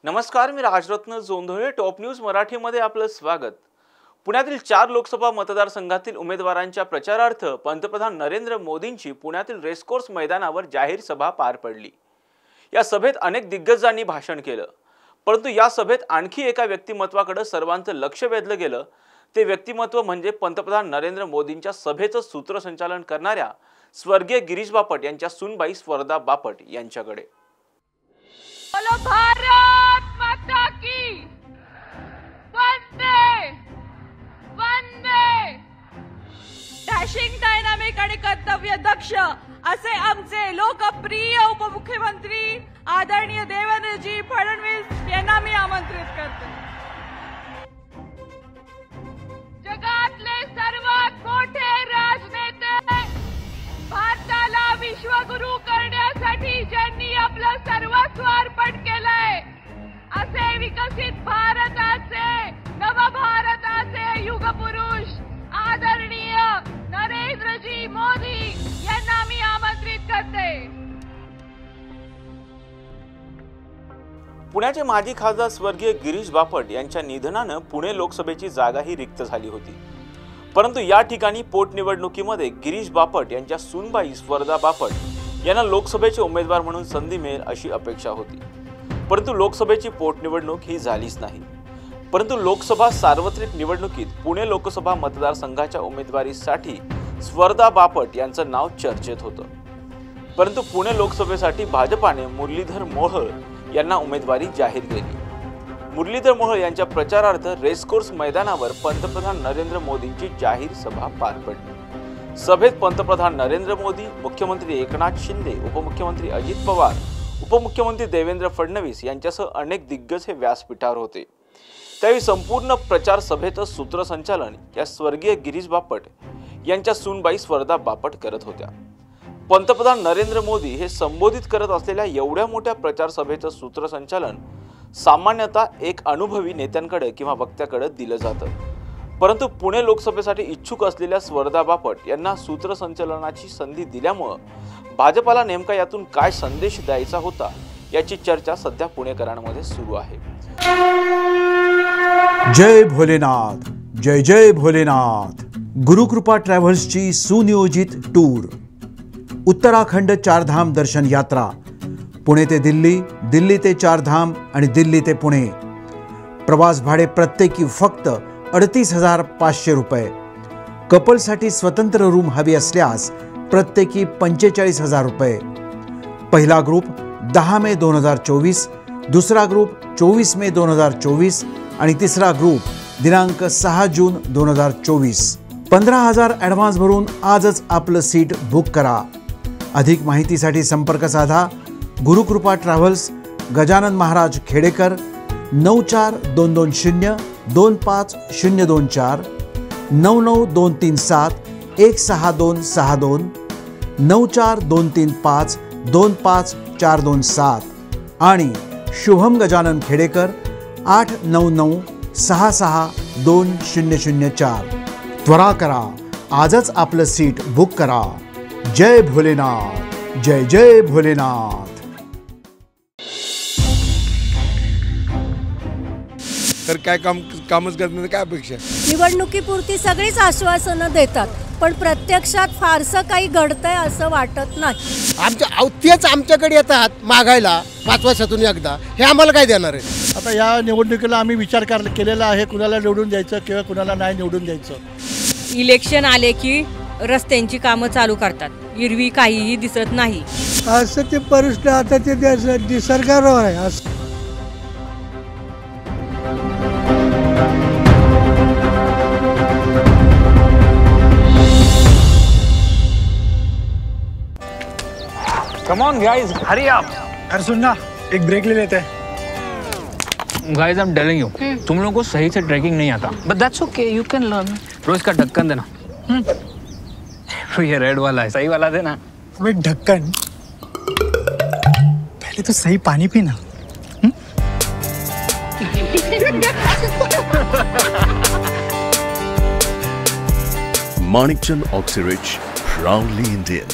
नमस्कार, मी Rajratna Jondhale. Top news मराठीमध्ये आपलं स्वागत. पुण्यातील 4 लोकसभा मतदारसंघातील उमेदवारांच्या प्रचारार्थ पंतप्रधान नरेंद्र मोदींची पुण्यातील रेसकोर्स मैदानावर जाहीर सभा पार पडली. या सभेत अनेक दिग्गजांनी भाषण केलं, परंतु या सभेत आणखी एका व्यक्तिमत्वाकडे सर्वांचं लक्ष वेधलं गेलं. ते व्यक्तिमत्व म्हणजे पंतप्रधान नरेंद्र मोदींच्या सभेचं सूत्रसंचालन करणाऱ्या स्वर्गीय गिरीश बापट यांच्या सूनबाई स्वर्धा बापट यांच्याकडे. बोलो भारत माता की वंदे वंदे. डॅशिंग, डायनामिक आणि कर्तव्य दक्ष असे आमचे लोकप्रिय उपमुख्यमंत्री आदरणीय देवेंद्रजी फडणवीस यांना मी आमंत्रित करते. जगातले सर्वात मोठे राजनेते, भारताला विश्वगुरु करण्यासाठी ज्यांनी आपलं सर्वस्व अर्पण केलंय, असे विकसित भारताचे, नवभारताचे युगपुरुष आदरणीय नरेंद्रजी मोदी यांना मी आमंत्रित करते. पुण्याचे माजी खासदार स्वर्गीय गिरीश बापट यांच्या निधनानं पुणे लोकसभेची जागाही रिक्त झाली होती. परंतु या ठिकाणी पोटनिवडणुकीमध्ये गिरीश बापट यांच्या सूनबाई स्वर्धा बापट यांना लोकसभेचे उमेदवार म्हणून संधी मिळेल अशी अपेक्षा होती. परंतु लोकसभेची पोटनिवडणूक ही झालीच नाही. परंतु लोकसभा सार्वत्रिक निवडणुकीत पुणे लोकसभा मतदारसंघाच्या उमेदवारीसाठी स्वर्धा बापट यांचं नाव चर्चेत होतं. परंतु पुणे लोकसभेसाठी भाजपाने मुरलीधर मोहोळ यांना उमेदवारी जाहीर केली. मुरलीधर मोहोळ यांच्या प्रचारार्थ रेसकोर्स मैदानावर पंतप्रधान नरेंद्र मोदींची जाहीर सभा पार पडली. सभेत पंतप्रधान नरेंद्र मोदी, मुख्यमंत्री एकनाथ शिंदे, उपमुख्यमंत्री अजित पवार, उपमुख्यमंत्री देवेंद्र फडणवीस यांच्यासह अनेक दिग्गज हे व्यासपीठावर होते. त्यावेळी संपूर्ण प्रचार सभेचं सूत्रसंचालन या स्वर्गीय गिरीश बापट यांच्या सूनबाई स्वर्धा बापट करत होत्या. पंतप्रधान नरेंद्र मोदी हे संबोधित करत असलेल्या एवढ्या मोठ्या प्रचार सभेचं सूत्रसंचालन सामान्यतः एक अनुभवी नेत्यांकडे किंवा वक्त्याकडे दिलं जातं. परंतु पुणे लोकसभेसाठी इच्छुक असलेल्या स्वर्धा बापट यांना सूत्रसंचालनाची संधी दिल्यामुळं भाजपाला नेमका यातून काय संदेश द्यायचा होता याची चर्चा सध्या पुणेकरांमध्ये सुरू आहे. जय भोलेनाथ, जय जय भोलेनाथ. गुरुकृपा ट्रॅव्हल्सची सुनियोजित टूर, उत्तराखंड चारधाम दर्शन यात्रा, पुणे ते दिल्ली, दिल्ली ते चारधाम आणि दिल्ली ते पुणे. प्रवास भाडे प्रत्येकी फक्त 38,500 रुपये. कपलसाठी स्वतंत्र रूम हवी असल्यास प्रत्येकी 45,000 रुपये. पहिला ग्रुप 10 मे 2024, दुसरा ग्रुप 24 मे 2024 आणि तिसरा ग्रुप दिनांक 6 जून 2024. 15,000 ॲडव्हान्स भरून आजच आपलं सीट बुक करा. अधिक माहितीसाठी संपर्क साधा. गुरुकृपा ट्रॅव्हल्स, गजानन महाराज खेडेकर, 9422025024, 99237162262, 94235254227 आणि शुभम गजानन खेडेकर 8996622004. त्वरा करा, आजच आपलं सीट बुक करा. जय भोलेनाथ, जय जय भोलेनाथ. तर काय कामच करण्याची काय अपेक्षा? निवडणुकीपुरती सगळीच आश्वासनं देतात, पण प्रत्यक्षात फारसं काही घडतंय असं वाटत नाही. तेच आमच्याकडे येतात मागायला 5 वर्षातून एकदा. हे आम्हाला काय देणार आहे? आता या निवडणुकीला आम्ही विचार केलेला आहे, कुणाला निवडून द्यायचं किंवा कुणाला नाही निवडून द्यायचं. इलेक्शन आले की रस्त्यांची कामं चालू करतात, एरवी काहीही दिसत नाही. असं ते परिस्थिती आता ते निसर्गावर आहे. Come on guys, hurry up. अरे सुन ना, एक ब्रेक ले लेते हैं. Guys, I'm telling you, तुम लोगों को सही से ट्रैकिंग नहीं आता. But that's okay, you can learn. रोज का ढक्कन देना. तो ये रेड वाला है, सही वाला देना. अबे ढक्कन, पहले तो सही पानी पीना. Manikchand Oxyrich, proudly Indian.